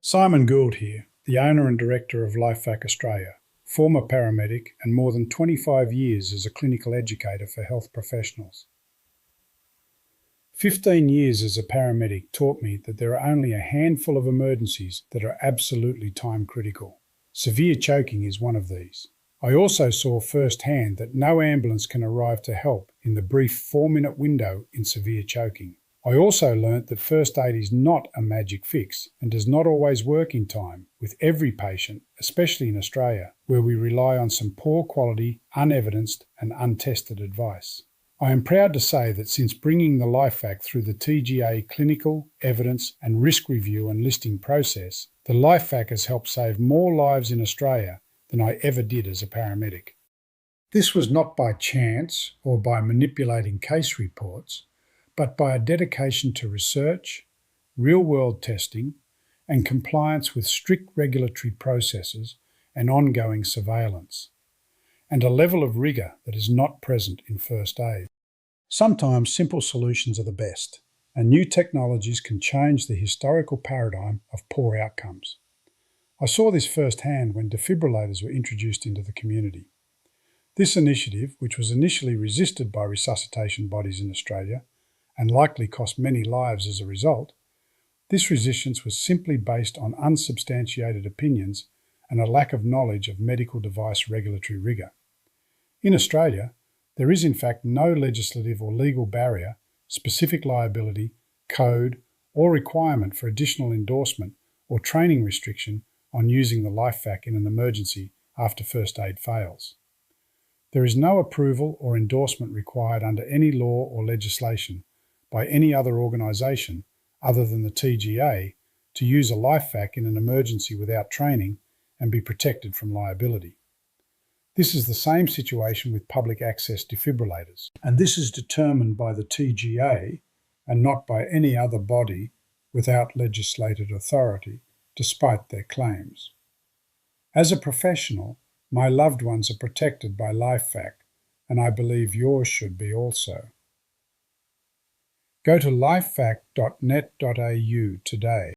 Simon Gould here, the owner and director of LifeVac Australia, former paramedic and more than 25 years as a clinical educator for health professionals. 15 years as a paramedic taught me that there are only a handful of emergencies that are absolutely time critical. Severe choking is one of these. I also saw firsthand that no ambulance can arrive to help in the brief 4-minute window in severe choking. I also learnt that first aid is not a magic fix and does not always work in time with every patient, especially in Australia, where we rely on some poor quality, unevidenced and untested advice. I am proud to say that since bringing the LifeVac through the TGA clinical, evidence and risk review and listing process, the LifeVac has helped save more lives in Australia than I ever did as a paramedic. This was not by chance or by manipulating case reports, but by a dedication to research, real-world testing, and compliance with strict regulatory processes and ongoing surveillance, and a level of rigour that is not present in first aid. Sometimes simple solutions are the best, and new technologies can change the historical paradigm of poor outcomes. I saw this firsthand when defibrillators were introduced into the community. This initiative, which was initially resisted by resuscitation bodies in Australia, and likely cost many lives as a result, this resistance was simply based on unsubstantiated opinions and a lack of knowledge of medical device regulatory rigour. In Australia, there is in fact no legislative or legal barrier, specific liability, code, or requirement for additional endorsement or training restriction on using the LifeVac in an emergency after first aid fails. There is no approval or endorsement required under any law or legislation by any other organisation other than the TGA to use a LifeVac in an emergency without training and be protected from liability. This is the same situation with public access defibrillators, and this is determined by the TGA and not by any other body without legislated authority, despite their claims. As a professional, my loved ones are protected by LifeVac, and I believe yours should be also. Go to lifevac.net.au today